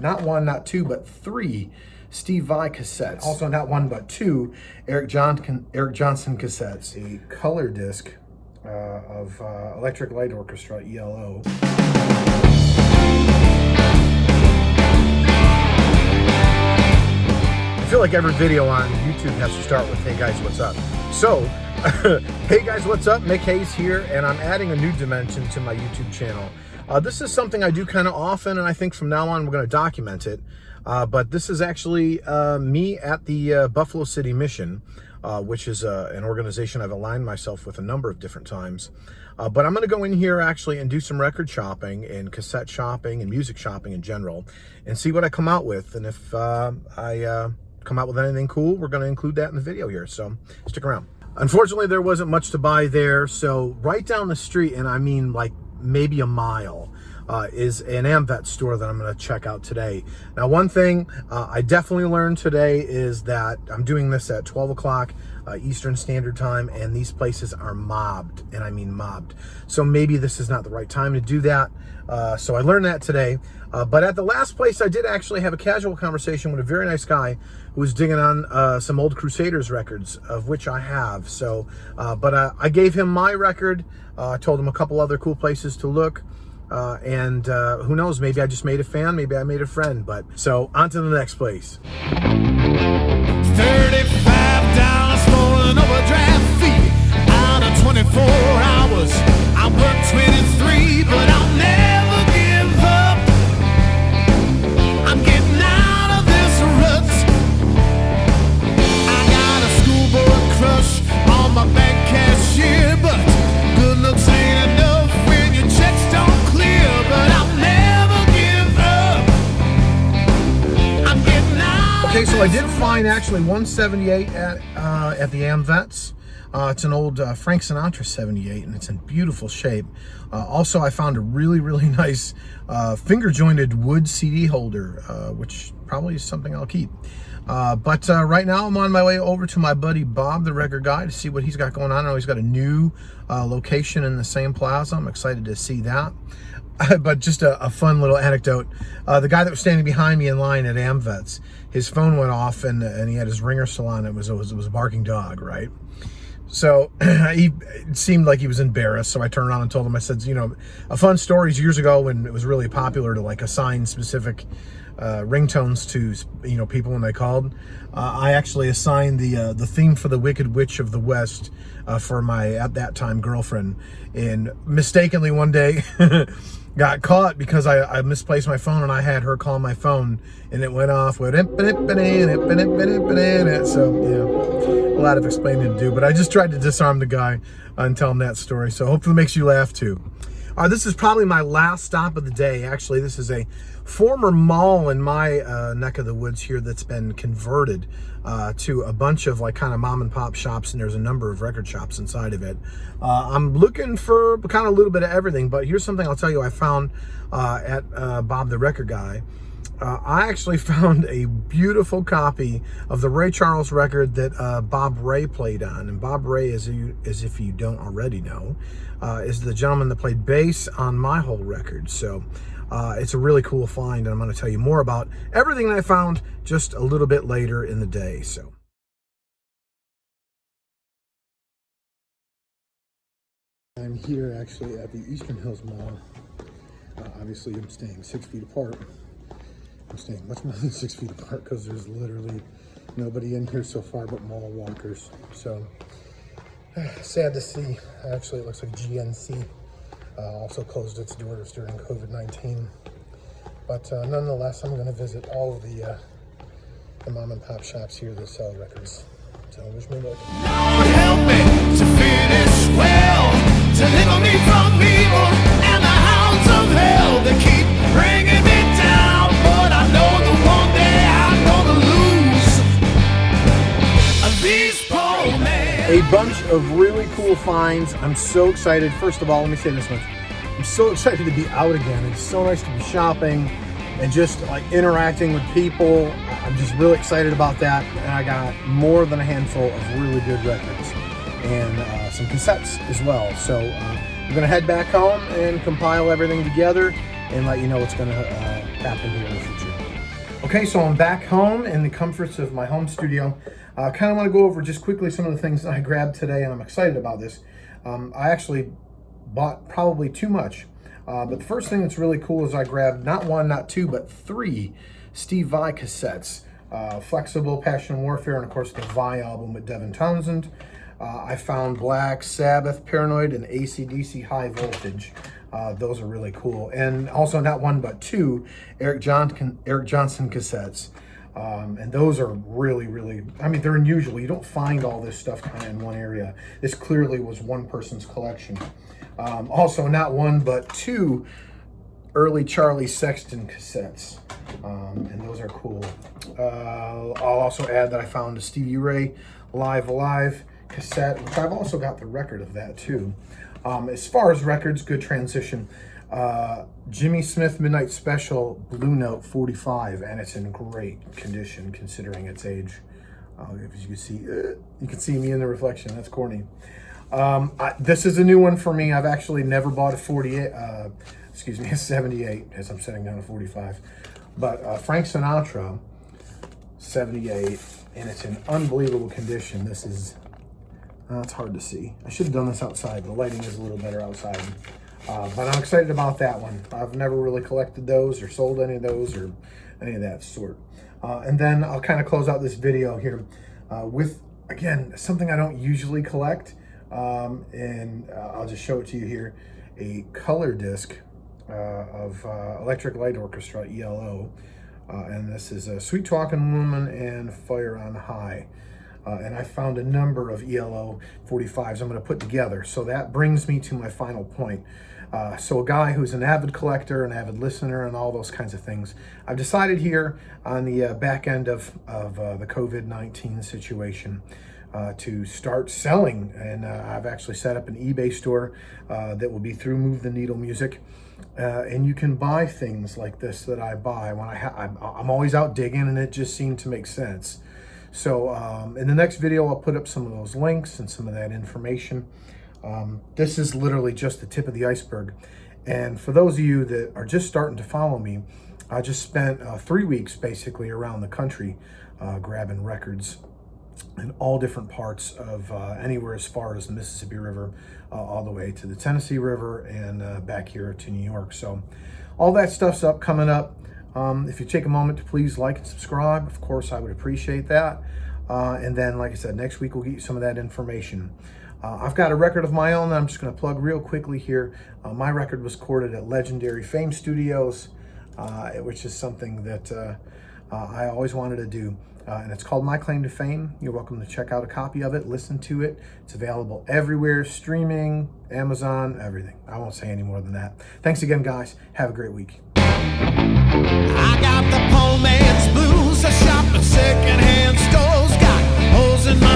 Not one, not two, but three Steve Vai cassettes. Also not one, but two Eric Johnson cassettes. A color disc of Electric Light Orchestra, ELO. I feel like every video on YouTube has to start with, hey guys, what's up? So, hey guys, what's up? Mick Hayes here, and I'm adding a new dimension to my YouTube channel. This is something I do kind of often, and I think from now on we're going to document it. But this is actually me at the Buffalo City Mission, which is an organization I've aligned myself with a number of different times. But I'm going to go in here actually and do some record shopping and cassette shopping and music shopping in general and see what I come out with. And if I come out with anything cool, we're going to include that in the video here. So stick around. Unfortunately, there wasn't much to buy there. So right down the street, and I mean like maybe a mile, is an AMVETS store that I'm going to check out today. Now, one thing I definitely learned today is that I'm doing this at 12 o'clock Eastern Standard Time, and these places are mobbed, and I mean mobbed. So maybe this is not the right time to do that. So I learned that today. But at the last place, I did actually have a casual conversation with a very nice guy who was digging on some old Crusaders records, of which I have. So, but I gave him my record, told him a couple other cool places to look. And who knows, maybe I just made a fan, maybe I made a friend. But so on to the next place. $35 for an overdraft fee. Out of 24 hours, I work 23, but I'll never give up. I'm getting out of this rut. I got a schoolboy crush on my bank cashier, but good looks ain't enough when your checks don't clear. But I'll never give up. I'm getting out. Okay, so I did find actually 178 at the AMVETS. It's an old Frank Sinatra 78, and it's in beautiful shape. Also, I found a really, really nice finger-jointed wood CD holder, which probably is something I'll keep. But right now, I'm on my way over to my buddy Bob, the record guy, to see what he's got going on. I know he's got a new location in the same plaza. I'm excited to see that. But just a fun little anecdote. The guy that was standing behind me in line at AMVETS, his phone went off, and he had his ringer still on. It was a barking dog, right? So it seemed like he was embarrassed. So I turned around and told him, I said, you know, a fun story is years ago when it was really popular to like assign specific ringtones to, you know, people when they called. I actually assigned the theme for the Wicked Witch of the West for my, at that time, girlfriend. And mistakenly one day got caught because I misplaced my phone, and I had her call my phone, and it went off with it. So, yeah, a lot of explaining to do, but I just tried to disarm the guy and tell him that story. So hopefully it makes you laugh too. This is probably my last stop of the day. Actually, this is a former mall in my neck of the woods here that's been converted to a bunch of like kind of mom and pop shops, and there's a number of record shops inside of it. I'm looking for kind of a little bit of everything, but here's something I'll tell you I found at Bob the Record Guy. I actually found a beautiful copy of the Ray Charles record that Bob Ray played on. And Bob Ray, as if you don't already know, is the gentleman that played bass on my whole record. So it's a really cool find, and I'm going to tell you more about everything that I found just a little bit later in the day. So. I'm here actually at the Eastern Hills Mall. Obviously, I'm staying 6 feet apart. I'm staying much more than 6 feet apart because there's literally nobody in here so far but mall walkers. So sad to see. Actually, it looks like GNC also closed its doors during COVID-19. But nonetheless, I'm going to visit all of the mom and pop shops here that sell records. So wish me luck. Lord help me to finish well, deliver me from evil and the hounds of hell that keep bringing me down. But I know that one day I'm gonna lose these poor men. A bunch of really cool finds. I'm so excited. First of all, let me say this much. I'm so excited to be out again. It's so nice to be shopping and just like interacting with people. I'm just really excited about that. And I got more than a handful of really good records and some cassettes as well. So I'm gonna head back home and compile everything together and let you know what's gonna happen here in the future. Okay, so I'm back home in the comforts of my home studio. Kind of want to go over just quickly some of the things that I grabbed today, and I'm excited about this. I actually bought probably too much. But the first thing that's really cool is I grabbed not one, not two, but 3 Steve Vai cassettes. Flexible, Passion Warfare, and of course the Vai album with Devin Townsend. I found Black Sabbath, Paranoid, and AC/DC High Voltage. Those are really cool. And also not one, but 2 Eric Johnson cassettes. And those are really, really, I mean, they're unusual. You don't find all this stuff kind of in one area. This clearly was one person's collection. Also not one, but 2 early Charlie Sexton cassettes. And those are cool. I'll also add that I found a Stevie Ray Live Alive cassette, which I've also got the record of that too. As far as records, good transition. Jimmy Smith Midnight Special Blue Note 45, and it's in great condition considering its age. As you can see me in the reflection. That's corny. This is a new one for me. I've actually never bought a 48, a 78, as I'm setting down a 45. But Frank Sinatra, 78, and it's in unbelievable condition. This is, it's hard to see. I should have done this outside. The lighting is a little better outside. But I'm excited about that one. I've never really collected those or sold any of those or any of that sort. And then I'll kind of close out this video here with, again, something I don't usually collect. And I'll just show it to you here. A color disc of Electric Light Orchestra, ELO. And this is a Sweet Talking Woman and Fire on High. And I found a number of ELO 45s I'm going to put together. So that brings me to my final point. So a guy who's an avid collector, an avid listener, and all those kinds of things, I've decided here on the back end of the COVID-19 situation to start selling. And I've actually set up an eBay store that will be through Move the Needle Music. And you can buy things like this that I buy when I'm always out digging, and it just seemed to make sense. So in the next video, I'll put up some of those links and some of that information. This is literally just the tip of the iceberg. And for those of you that are just starting to follow me, I just spent 3 weeks basically around the country grabbing records in all different parts of anywhere as far as the Mississippi River, all the way to the Tennessee River and back here to New York. So all that stuff's coming up. If you take a moment to please like and subscribe, of course, I would appreciate that. And then, like I said, next week we'll get you some of that information. I've got a record of my own that I'm just going to plug real quickly here. My record was recorded at Legendary Fame Studios, which is something that I always wanted to do. And it's called My Claim to Fame. You're welcome to check out a copy of it, listen to it. It's available everywhere, streaming, Amazon, everything. I won't say any more than that. Thanks again, guys. Have a great week. I got the poor man's blues. I shop at secondhand stores. Got holes in my